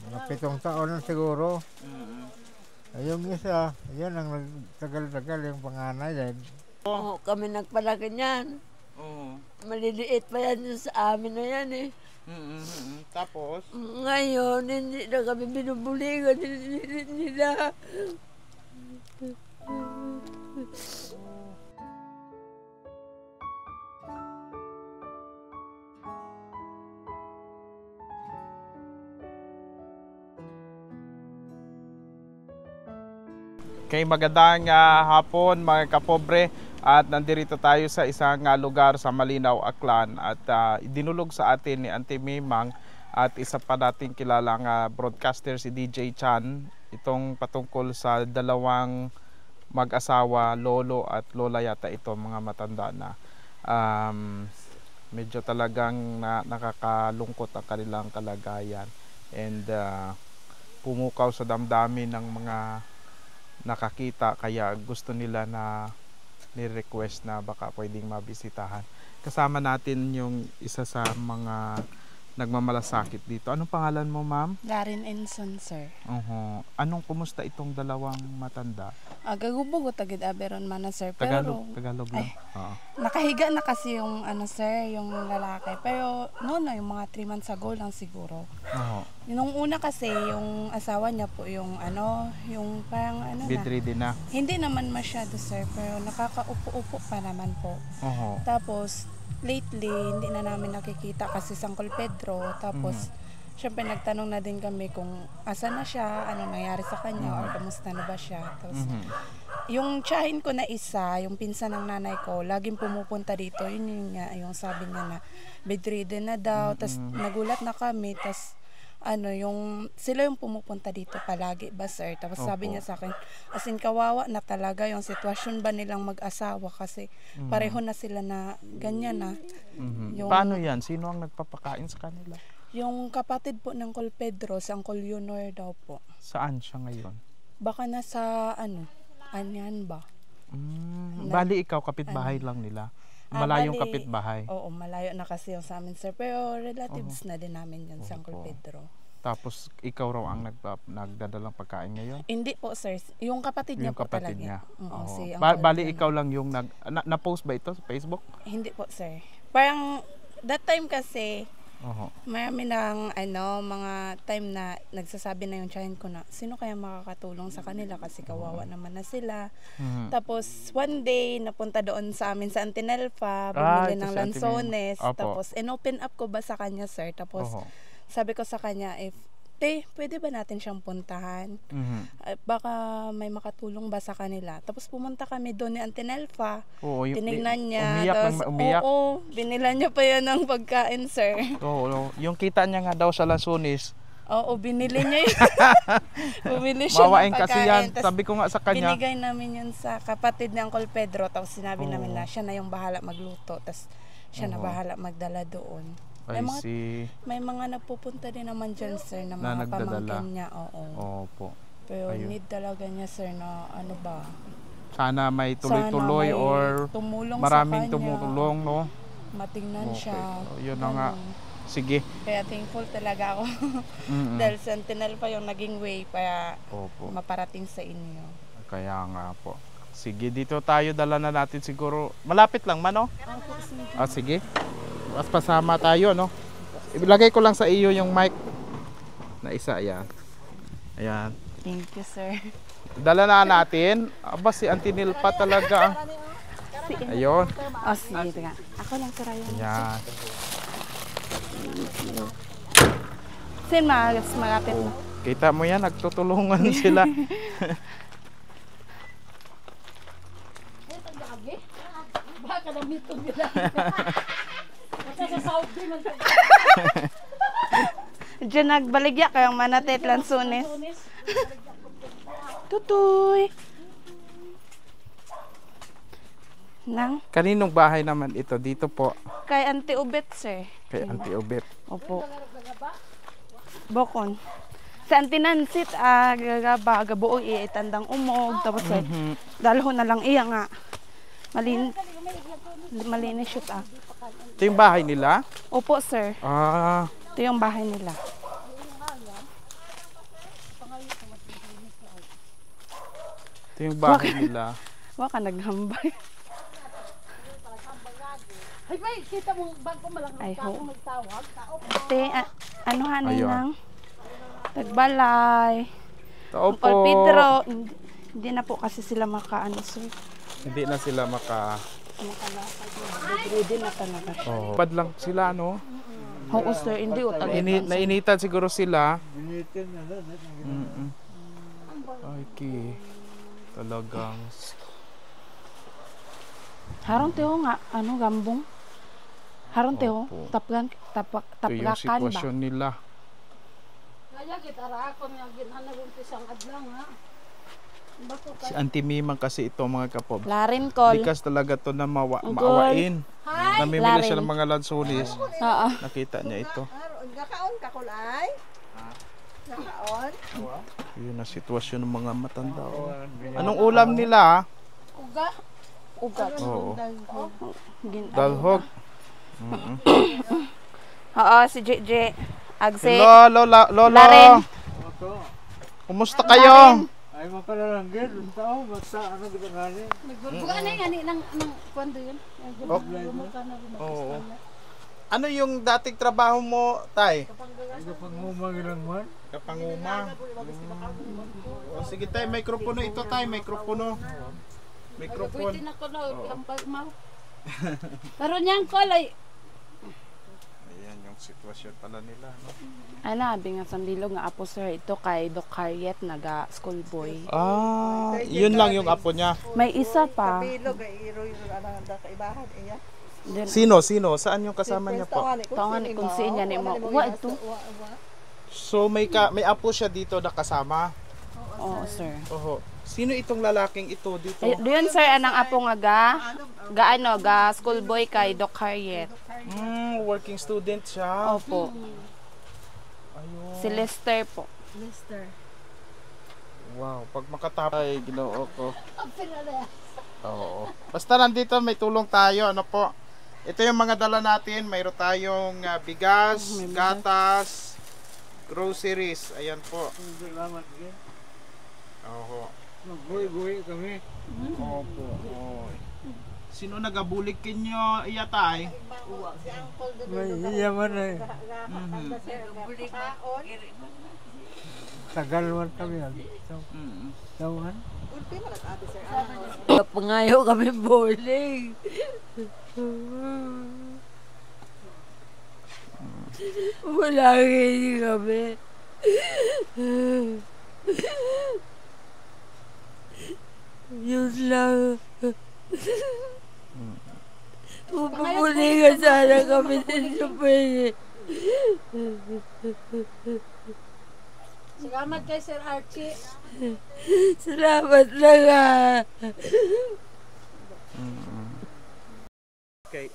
Mga 7 taon na siguro. Mm. Yung isa, yan ang tagal-tagal yung panganay din. Oo, kami nagpalaki niyan. Oo. Maliliit pa yan yung sa amin na yan eh. Tapos? Ngayon, hindi na kami binubuligan nila. Kay magandang hapon mga kapobre, at nandito tayo sa isang lugar sa Malinaw, Aklan, at dinulog sa atin ni Auntie Mimang at isa pa nating kilalang broadcaster si DJ Chan itong patungkol sa dalawang mag-asawa, lolo at lola yata ito, mga matanda na. Medyo talagang nakakalungkot ang kanilang kalagayan and pumukaw sa damdamin ng mga nakakita, kaya gusto nila na ni-request na baka pwedeng mabisitahan. Kasama natin yung isa sa mga nagmamalasakit dito. Anong pangalan mo, ma'am? Darin Enson, sir. Anong kumusta itong dalawang matanda? Gagubog o tagid aberon man na, sir. Pero, Tagalog lang. nakahiga na kasi yung sir, yung lalaki. Pero noon na, yung mga 3 months ago lang siguro. Yung una kasi, yung asawa niya po, yung yung parang Bedridden na. Hindi naman masyado, sir, pero nakakaupo-upo pa naman po. Tapos, lately, hindi na namin nakikita kasi Sangkol Pedro. Tapos, syempre nagtanong na din kami kung asa na siya, ano nangyari sa kanya, or kamusta na ba siya. Tapos, yung tiyahin ko na isa, yung pinsan ng nanay ko, laging pumupunta dito. Yun yung sabi niya na bedridden na daw. Tapos, nagulat na kami. Tapos, sila yung pumupunta dito palagi ba, sir? Tapos sabi niya sa akin, as in kawawa na talaga yung sitwasyon ba nilang mag-asawa kasi pareho na sila na ganyan na. Paano yan? Sino ang nagpapakain sa kanila? Yung kapatid po ng Col Pedro, si Uncle Yunor daw po. Saan siya ngayon? Baka nasa Anyan ba? Bali ikaw, kapitbahay lang nila? Malayong kapitbahay? Oo, malayo na kasi yung sa amin, sir. Pero relatives na din namin yan, si Uncle Pedro. Tapos ikaw raw ang nagdadalang pagkain ngayon? Hindi po, sir. Yung kapatid niya po talaga. Niya. Si Bali ikaw lang yung na-post ba ito sa Facebook? Hindi po, sir. Parang that time kasi marami ng mga time na nagsasabi na yung tiyahin ko na sino kaya makakatulong sa kanila kasi kawawa naman na sila. Tapos one day napunta doon sa amin sa Antinelfa, bumili ng lansones. Tapos in-open up ko ba sa kanya, sir? Tapos sabi ko sa kanya, pwede ba natin siyang puntahan? Baka may makatulong ba sa kanila? Tapos pumunta kami doon ni Antinelfa. Tinignan niya. Umiyak. Oo, binilan niya pa yan ng pagkain, sir. Yung kita niya nga daw sa lansones. Oo, binili niya yun. Bumili siya Mawain ng kasi yan. Sabi ko nga sa kanya. Binigay namin yun sa kapatid ng Uncle Pedro. Tapos sinabi namin na siya na yung bahala magluto. Tapos siya na bahala magdala doon. May mga nagpupunta din naman dyan, sir, na mga pamangkin niya. Opo. Pero need talaga niya, sir, na sana may tuloy-tuloy or maraming tumulong, no? Matingnan siya. Yun na nga. Sige. Kaya thankful talaga ako. Dahil Sentinel pa yung naging way para maparating sa inyo. Kaya nga po. Sige, dito tayo, dala na natin siguro. Malapit lang man, no? Sige. Mas pasama tayo, no? Ilagay ko lang sa iyo yung mic na isa, ayan. Ayan. Thank you, sir. Dala na natin. Aba, si Auntie Nil pa talaga. Ayun. Sige nga. Ako lang, sir. Ayan. Sin, malapit mo. Kita mo yan, nagtutulungan sila. Baka na mitong nila. Sa Saudi man. Diyan nagbaligya kayong manatet lansones. Tutoy. Nang? Kaninong bahay naman ito? Dito po. Kay Auntie Ubet, sir. Kay Auntie Ubet. Opo. Bokon. Sa Auntie Nansit, gabuo itandang umog. Tapos dalho na lang iya nga. Malinis shoot Ito yung bahay nila? Opo, sir. Ito yung bahay nila. Ito yung bahay nila. Waka naghambay. Ay, bay, kita mo, bago malang Ay, ho. magtawag. Ate, anuhan na Ayun. lang. Tagbalay. Tao Uncle po. Pedro, hindi na po kasi sila makaano sir. Hindi na sila maka... Ready na talaga siya. Oh. Pad lang sila, no? Oo sir, hindi o Nainitan siguro sila. Binitin na lang. Mm-mm. Ay, talagang... Harong teo nga, ano, gambong. Harong teo, Opo. tapgan, Ito yung tapgakan ba? sitwasyon nila. Kaya kita ako niya ginhanap pisang adlang ha. Bako Si ka. Auntie Mimang kasi ito mga kapob. Larin call. Likas talaga to na Uncle. maawain. Hi. Namimili siya Larin. ng mga lansunis. Oo. Nakita niya ito. Gakaon ka kulay? Gakaon? Yun ang sitwasyon ng mga matanda. Oh. Anong ulam nila? Uga. Ugat. Oo. Gin- Dalhog. Mm-mm. Oo, si JJ. Agse. Hello, Lolo. Larin. Kumusta kayo? Ay, makalalanggit. Ang tao, basta ano kita galing. Nagbubuga na yan ng kwando yun. Gumuka na rin. Oo. Ano yung dating trabaho mo, Tay? Ito pang lang man. Kapanguma. O, sige, Tay, mikropono ito, Tay. Mikropono. Mikrofon. Pwede na ko na hambal mo. Pero niyang kolay. Ayan yung sitwasyon pala nila. No? Ano, abi nga sandilog nga apo sir, ito kay Doc Harriet, naga schoolboy. Ah, yun lang yung apo niya. May isa pa. Bilog ay iro yung anang da kaibahan iya. Din, Sino? Saan yung kasama niya po? taongan ni kung saan yan, wa ito. So may apo siya dito na kasama. Oo, sir. Oho. Sino itong lalaking ito dito? Ay, doon sir, anang apo nga ga schoolboy kay Doc Harriet. Working student siya. Opo. Ayun. Si Lester po. Mister. Wow, pag makatapos ay ginoo ko. Oo. Basta nandito may tulong tayo, ano po. Ito yung mga dala natin, mayroon tayong bigas, gatas, groceries. Ayan po. Salamat din. Oo. Nagbuhi-buhi kami. Opo. Oy. Sino nagabulig kinyo iyatay? May iyaman eh. Mhm. Tagal man kami. Mhm. Tawan. Ulti man at sir. Pangayo kami bowling. Wala hindi kami. Yun lang. Pupuligan sana kami dito pwede. Salamat kay Sir Archie. Salamat lang Okay,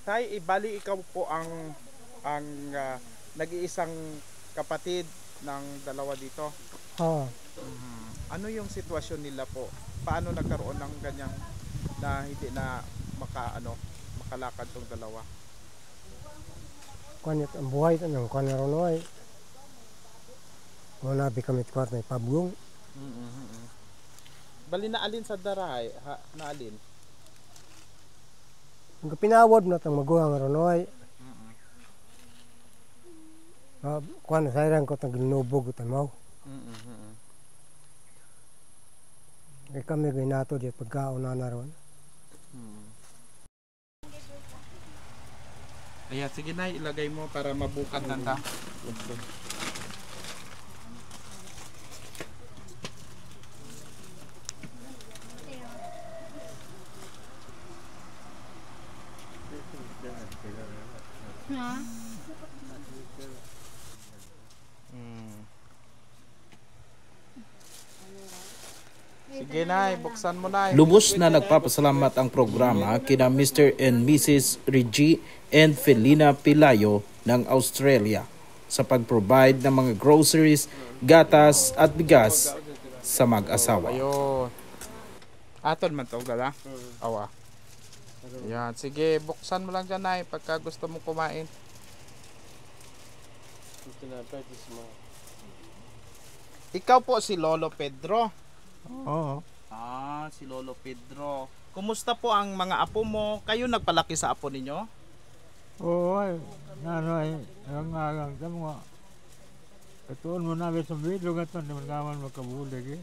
Tay, ibali ikaw po ang nag-iisang kapatid ng dalawa dito. Oo. Ano yung sitwasyon nila po? Paano nagkaroon ng ganyang na hindi na makalakad tong dalawa? Kanit ang buhay ito ng kanaronoy. Kung nabi kami at kwarta ay pabgong. Bali na alin sa daray? Na alin? Ang pinawad na itong maguhang aronoy. Kuha na sayrang ko itong ginubog ito mo. Kaya kami ginato diyan pagkauna na ron. Ayan, sige na, ilagay mo para mabukat na ta. Sige na, buksan mo na. Lubos na nagpapasalamat ang programa kina Mr. and Mrs. Reggie and Felina Pilayo ng Australia sa pag-provide ng mga groceries, gatas at bigas sa mag-asawa. Ayun. Aton man to gala. Awa. Yan, sige, buksan mo lang dyan na pagka gusto mo kumain. Ikaw po si Lolo Pedro. Oo. Si Lolo Pedro. Kumusta po ang mga apo mo? Kayo nagpalaki sa apo ninyo? Oo, ay, nanay, ang agang tamo nga. Katuon mo namin sa video nga ito, hindi man naman makabulig eh.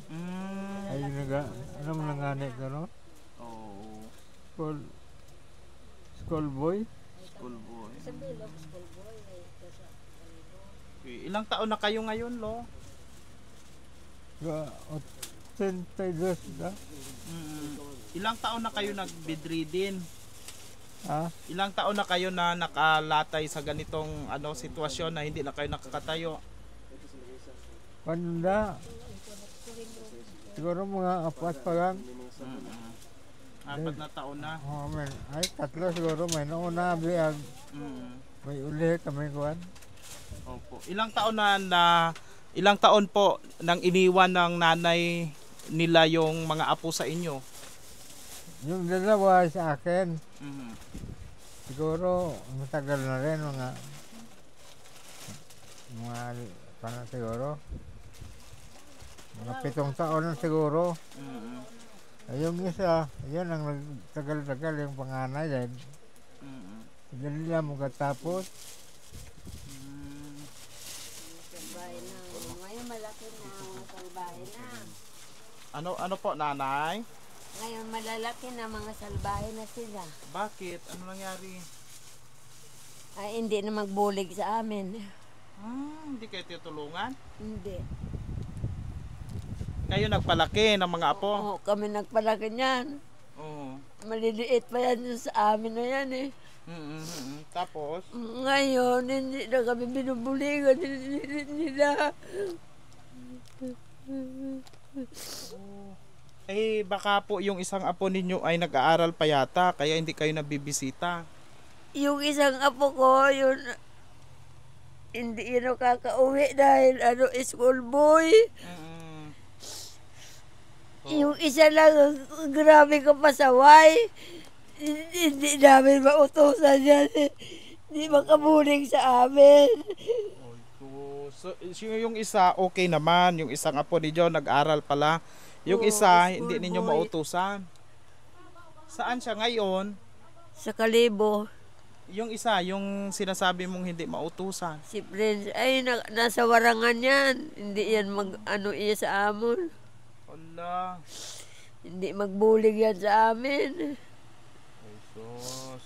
Ay, ano mo nanganit ka, no? Oo. School boy? School boy. Ilang taon na kayo ngayon, Lo? 82 na. Ilang taon na kayo nag-bedridden? Ha? Ilang taon na kayo na nakalatay sa ganitong sitwasyon na hindi na kayo nakakatayo? Panda. Siguro mga 4 pa lang. 4 na taon na. Oh, man. Ay, 3 siguro. May nauna biyag. May uli kami kuwan. Opo. Ilang taon po nang iniwan ng nanay nila yung mga apo sa inyo? Yung dalawa sa akin. Siguro matagal na rin mga siguro. Mga 7 taon na siguro. Ay, yung isa, yan ang nagtagal-tagal yung panganay dahil hindi nila magkatapos. Ngayon malaki na mga salbahe na. Ano po, nanay? Ngayon malalaki na mga salbahe na sila. Bakit? Ano nangyari? Ay, hindi na magbulig sa amin. Hindi kayo tutulungan? Hindi. Kayo nagpalaki ng mga apo? Oo, kami nagpalaki niyan. Oo. Maliliit pa yan sa amin na yan eh. Tapos? Ngayon, hindi na kami binubuligan nila. Baka po yung isang apo ninyo ay nag-aaral pa yata, kaya hindi kayo nabibisita. Yung isang apo ko, yun, hindi yun kakauwi dahil school boy. Yung isa lang, grabe ka pasaway. Hindi namin mautusan yan. Hindi makabuling sa amin. So, yung isa, okay naman. Yung isang apo ninyo, nag-aral pala. Yung isa, hindi ninyo mautusan. Saan siya ngayon? Sa Kalibo. Yung isa, yung sinasabi mong hindi mautusan. Si Prince, ay nasa warangan yan. Hindi yan iya sa amon. Wala. Hindi magbulig yan sa amin. Jesus.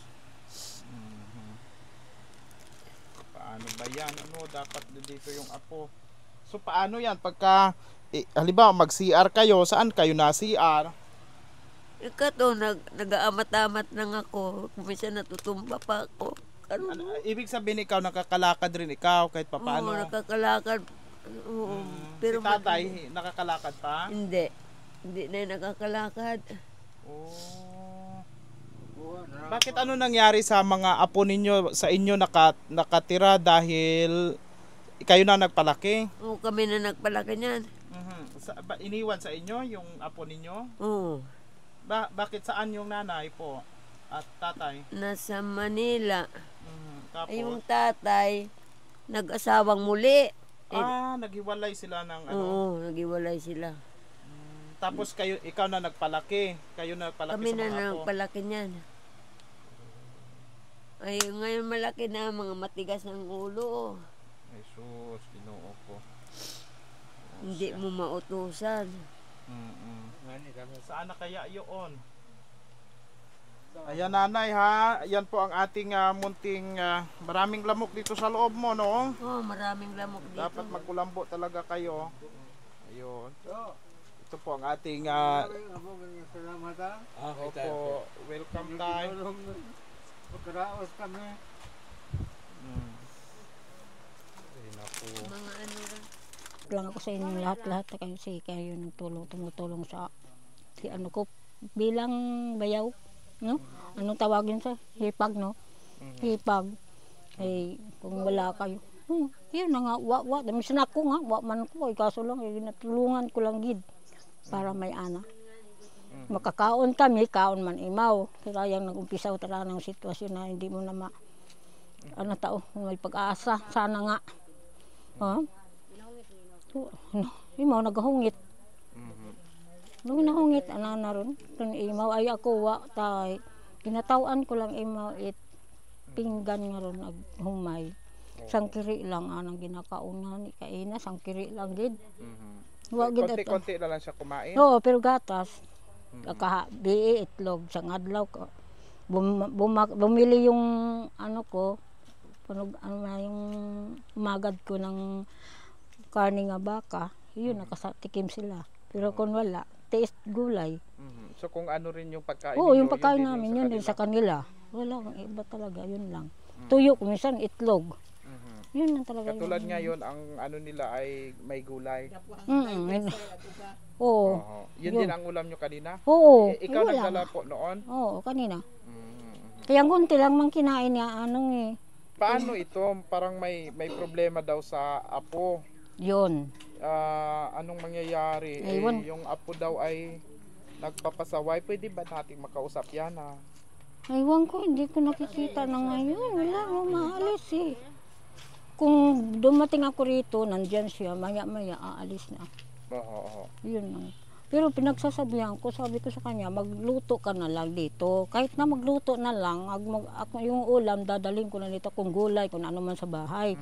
Paano ba yan? Dapat dito yung apo. So paano yan? Pagka, halimbawa mag-CR kayo, saan kayo na-CR? Ikato, nag-aamat-amat lang ako. Kumisa natutumba pa ako. Ibig sabihin ikaw, nakakalakad rin ikaw kahit papaano? Oo, nakakalakad. Oo. Pero si tatay, nakakalakad pa? Hindi. Hindi na yung nakakalakad. Bakit ano nangyari sa mga apo ninyo, sa inyo nakatira dahil kayo na nagpalaki? Oo, kami na nagpalaki niyan. Iniwan sa inyo yung apo ninyo? Oo. Bakit saan yung nanay po at tatay? Nasa Manila. Tapos? Ay, yung tatay, nag-asawang muli. Naghiwalay sila ng Oo, naghiwalay sila. Tapos ikaw na nagpalaki. Kayo na nagpalaki kami sa mga na apo. nagpalaki niyan. Ay, ngayon malaki na, mga matigas ng ulo. Jesus, Ginoo ko. Hindi mo mautusan. Saan na kaya yun? Ayan nanay ha, yan po ang ating munting maraming lamok dito sa loob mo, no? Maraming lamok dito. Dapat magkulambo talaga kayo. Ayun. Ito po ang ating Salamat ha. opo, welcome tayo. Pagkaraos kami. Mga ano lang. Lang ako sa inyo lahat kayo tumutulong sa ko bilang bayaw, no? Anong tawag yun sa hipag, no? Hipag. Kung wala kayo, yun na nga, wa misan ako nga, wa man ko, kaso lang, natulungan ko lang gid para may ana. Makakaon kami, kaon man imaw. Kaya yung nag-umpisaw tala ng sitwasyon na hindi mo na may pag-asa, sana nga. Imaw naghungit. Nung nahungit, na ron. Kung imaw ay ako, tay. Ginatawaan ko lang imaw it. Pinggan nga ron, naghumay. Sangkiri lang, anang ginakaunan. Kaina, sangkiri lang, gid. Konti-konti na lang siya kumain? Oo, pero gatas. Kakabi, itlog, sang adlaw ko. Bumili yung ano ko, yung magad ko ng karne nga baka, yun, nakasatikim sila. Pero kung wala, taste gulay. So kung ano rin yung pagkain Oo, yung ninyo, pagkain namin, yun din sa kanila. Wala, iba talaga, yun lang. Tuyo, minsan itlog. Yun lang talaga. Katulad ngayon, ang ano nila ay may gulay. Oo. Yun din ang ulam nyo kanina? Oo. Ikaw nagdala po noon? Oo, kanina. Kaya kunti lang mang kinain niya, anong eh. Paano ito? Parang may problema daw sa apo. Yun. Anong mangyayari? Yung apo daw ay nagpapasaway. Pwede ba natin makausap yan? Aywan ko, hindi ko nakikita na ngayon. Wala, maalis eh. Kung dumating ako rito, nandyan siya, maya-maya, aalis na. Yun lang. Pero pinagsasabihan ko, sabi ko sa kanya, magluto ka na lang dito. Kahit na magluto na lang, yung ulam, dadalhin ko na dito kung gulay, kung ano man sa bahay.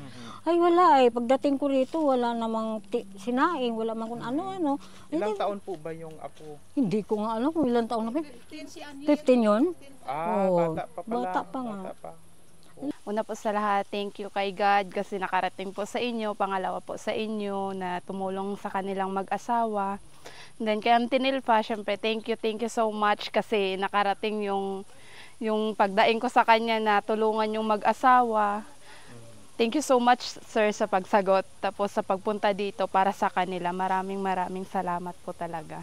Ay wala eh, pagdating ko rito, wala namang sinaing, wala man kung ano-ano. Ilang taon po ba yung apo? Hindi ko nga alam kung ilang taon na ba. 15 yun? Bata pa pala. Bata pa nga. Una po sa lahat, thank you kay God kasi nakarating po sa inyo. Pangalawa po sa inyo na tumulong sa kanilang mag-asawa. And then kay Auntie Nilfa, syempre thank you so much kasi nakarating yung pagdaing ko sa kanya na tulungan yung mag-asawa. Thank you so much sir sa pagsagot tapos sa pagpunta dito para sa kanila. Maraming salamat po talaga.